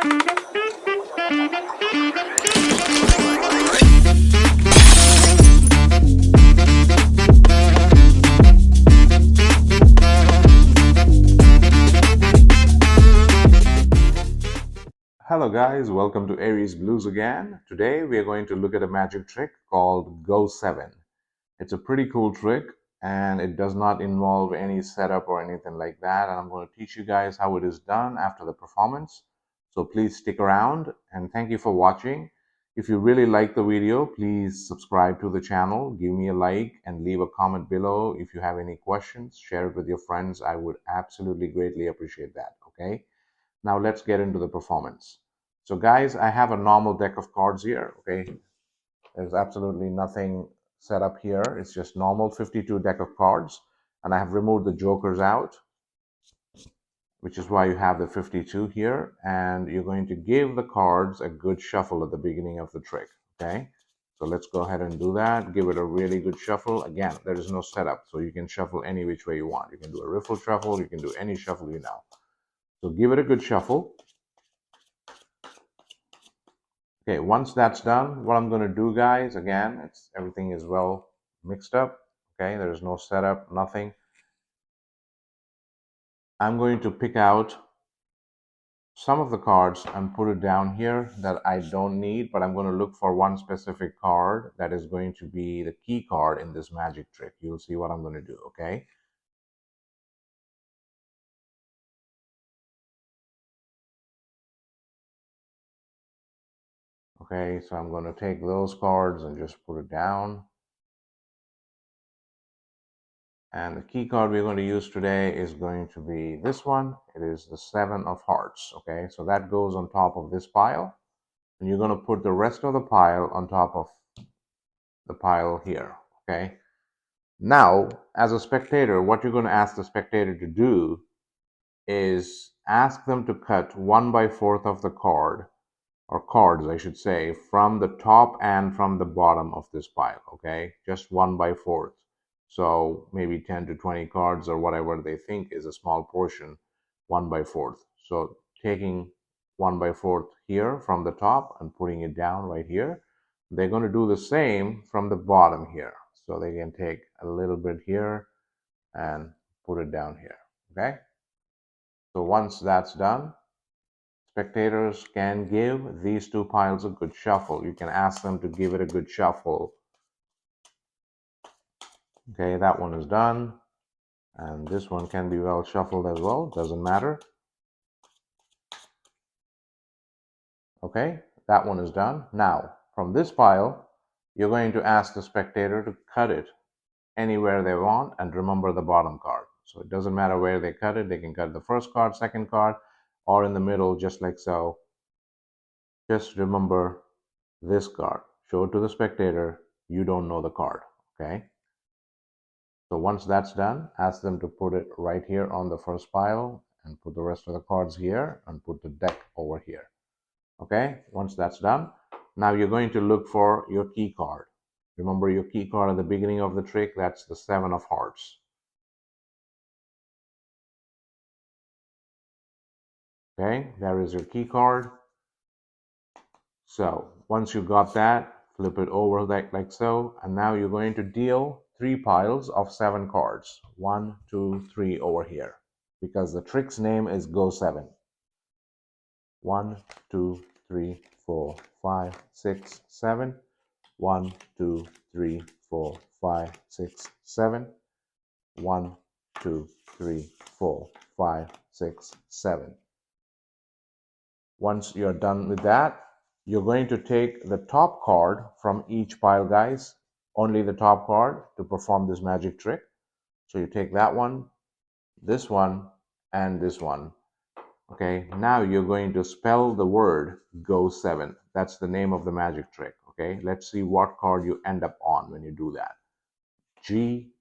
Hello guys, welcome to Aries Blues again. Today we are going to look at a magic trick called Go 7. It's a pretty cool trick and it does not involve any setup or anything like that, and I'm going to teach you guys how it is done after the performance. So please stick around and thank you for watching. If you really like the video, please subscribe to the channel, give me a like and leave a comment below. If you have any questions, share it with your friends. I would absolutely greatly appreciate that, okay? Now let's get into the performance. So guys, I have a normal deck of cards here, okay? There's absolutely nothing set up here. It's just normal 52 deck of cards. And I have removed the jokers out, which is why you have the 52 here. And you're going to give the cards a good shuffle at the beginning of the trick, okay? So let's go ahead and do that. Give it a really good shuffle. Again, there is no setup, so you can shuffle any which way you want. You can do a riffle shuffle. You can do any shuffle you know. So give it a good shuffle. Okay, once that's done, what I'm going to do, guys, again, everything is well mixed up. Okay, there's no setup, nothing. I'm going to pick out some of the cards and put it down here that I don't need, but I'm going to look for one specific card that is going to be the key card in this magic trick. You'll see what I'm going to do, okay? Okay, so I'm going to take those cards and just put it down. And the key card we're going to use today is going to be this one. It is the 7 of Hearts, okay? So that goes on top of this pile. And you're going to put the rest of the pile on top of the pile here, okay? Now, as a spectator, what you're going to ask the spectator to do is ask them to cut 1/4 of the card, or cards, I should say, from the top and from the bottom of this pile, okay? Just 1/4. So maybe 10 to 20 cards or whatever they think is a small portion, 1/4. So taking 1/4 here from the top and putting it down right here. They're going to do the same from the bottom here. So they can take a little bit here and put it down here, okay? So once that's done, spectators can give these two piles a good shuffle. You can ask them to give it a good shuffle. Okay, that one is done. And this one can be well shuffled as well, doesn't matter. Okay, that one is done. Now, from this pile, you're going to ask the spectator to cut it anywhere they want, and remember the bottom card. So it doesn't matter where they cut it. They can cut the first card, second card, or in the middle, just like so. Just remember this card. Show it to the spectator. You don't know the card, okay? So once that's done, ask them to put it right here on the first pile and put the rest of the cards here and put the deck over here. Okay, once that's done, now you're going to look for your key card. Remember your key card at the beginning of the trick, that's the 7 of Hearts. Okay, there is your key card. So once you got that, flip it over like so, and now you're going to deal 3 piles of 7 cards. 1, 2, 3 over here, because the trick's name is Go 7. 1, 2, 3, 4, 5, 6, 7. 1, 2, 3, 4, 5, 6, 7. 1, 2, 3, 4, 5, 6, 7. Once you're done with that, you're going to take the top card from each pile, guys. Only the top card to perform this magic trick. So you take that one, and this one. Okay, now you're going to spell the word Go 7. That's the name of the magic trick. Okay, let's see what card you end up on when you do that. G-O-S-E-V-E-N.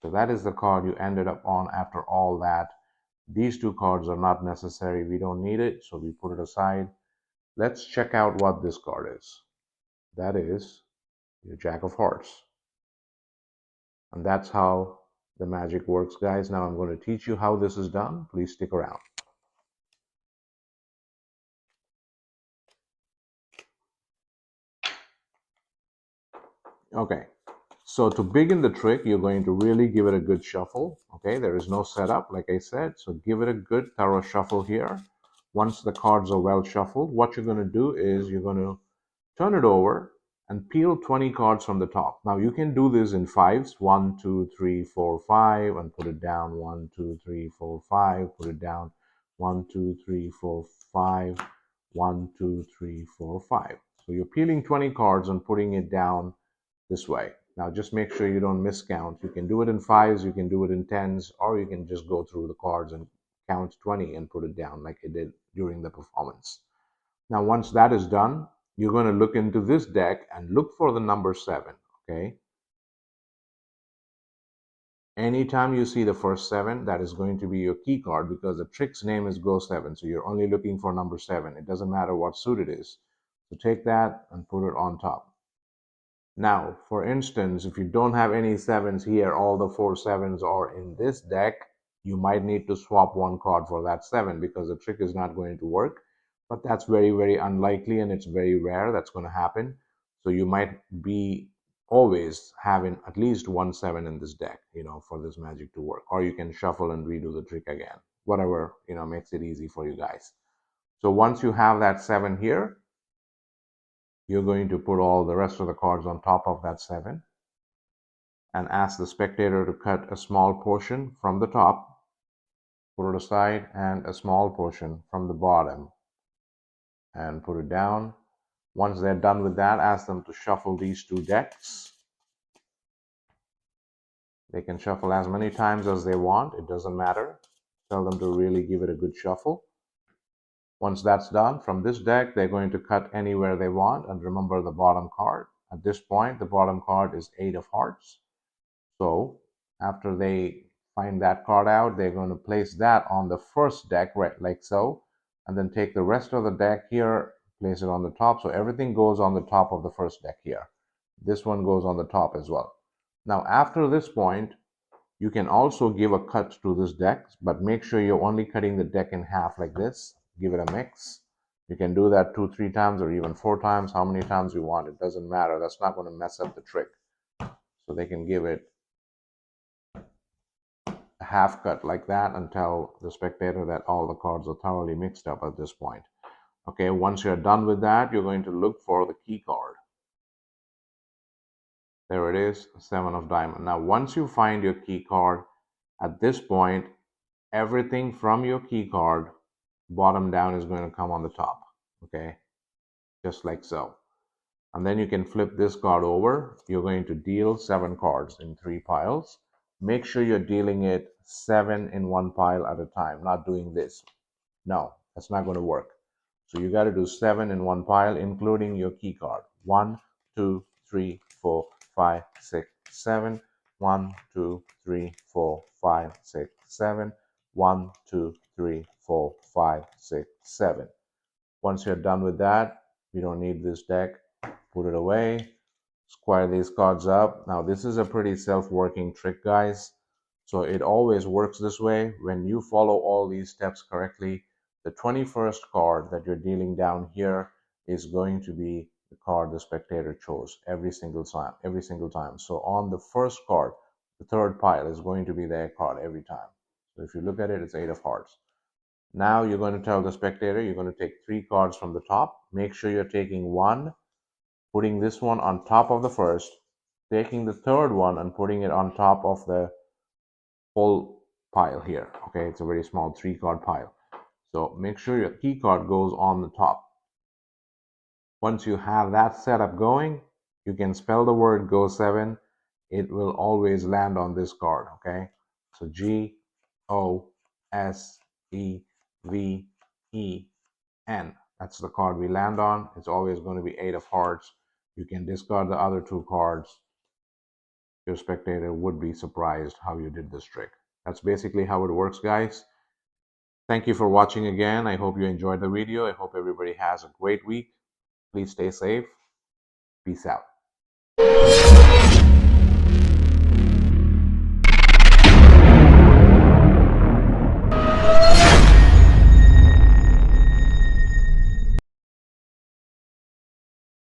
So that is the card you ended up on after all that. These 2 cards are not necessary. We don't need it, so we put it aside. Let's check out what this card is. That is your Jack of Hearts. And that's how the magic works, guys. Now I'm going to teach you how this is done. Please stick around. Okay, so to begin the trick, you're going to really give it a good shuffle. Okay, there is no setup, like I said, so give it a good thorough shuffle here. Once the cards are well shuffled, what you're going to do is you're going to turn it over and peel 20 cards from the top. Now you can do this in fives, 1, 2, 3, 4, 5, and put it down, 1, 2, 3, 4, 5, put it down, 1, 2, 3, 4, 5, 1, 2, 3, 4, 5. So you're peeling 20 cards and putting it down this way. Now just make sure you don't miscount. You can do it in fives, you can do it in tens, or you can just go through the cards and count 20 and put it down like I did during the performance. Now once that is done, you're going to look into this deck and look for the number 7, okay? Anytime you see the first 7, that is going to be your key card because the trick's name is Go 7, so you're only looking for number 7. It doesn't matter what suit it is. So take that and put it on top. Now, for instance, if you don't have any 7s here, all the 4 7s are in this deck, you might need to swap one card for that 7 because the trick is not going to work. But that's very, very unlikely and it's very rare that's going to happen. So you might be always having at least one 7 in this deck, for this magic to work. Or you can shuffle and redo the trick again. Whatever, makes it easy for you guys. So once you have that 7 here, you're going to put all the rest of the cards on top of that 7 and ask the spectator to cut a small portion from the top, put it aside, and a small portion from the bottom and put it down. Once they're done with that, ask them to shuffle these two decks. They can shuffle as many times as they want. It doesn't matter. Tell them to really give it a good shuffle. Once that's done, from this deck, they're going to cut anywhere they want. And remember the bottom card. At this point, the bottom card is 8 of hearts. So after they find that card out, they're going to place that on the first deck, right, like so. And then take the rest of the deck here, place it on the top. So everything goes on the top of the first deck here. This one goes on the top as well. Now, after this point, you can also give a cut to this deck, but make sure you're only cutting the deck in half like this. Give it a mix. You can do that 2, 3 times or even 4 times, how many times you want. It doesn't matter. That's not going to mess up the trick. So they can give it a half cut like that and tell the spectator that all the cards are thoroughly mixed up at this point. Okay, once you're done with that, you're going to look for the key card. There it is, 7 of diamond. Now, once you find your key card, at this point, everything from your key card, bottom down, is going to come on the top. Okay, just like so. And then you can flip this card over. You're going to deal 7 cards in 3 piles. Make sure you're dealing it 7 in one pile at a time, not doing this. No, that's not going to work. So you got to do 7 in one pile, including your key card. 1, 2, 3, 4, 5, 6, 7. 1, 2, 3, 4, 5, 6, 7. 1, 2, 3, 4, 5, 6, 7. Once you're done with that, you don't need this deck. Put it away. Square these cards up. Now this is a pretty self-working trick, guys. So it always works this way. When you follow all these steps correctly, the 21st card that you're dealing down here is going to be the card the spectator chose every single time. So on the first card, the third pile is going to be their card every time. So if you look at it, it's 8 of hearts. Now you're going to tell the spectator you're going to take 3 cards from the top. Make sure you're taking 1, putting this one on top of the first, taking the third one and putting it on top of the whole pile here. Okay, it's a very small 3-card pile. So make sure your key card goes on the top. Once you have that setup going, you can spell the word Go 7. It will always land on this card. Okay, so GOSEVEN. That's the card we land on. It's always going to be 8 of hearts. You can discard the other 2 cards. Your spectator would be surprised how you did this trick. That's basically how it works, guys. Thank you for watching again. I hope you enjoyed the video. I hope everybody has a great week. Please stay safe. Peace out.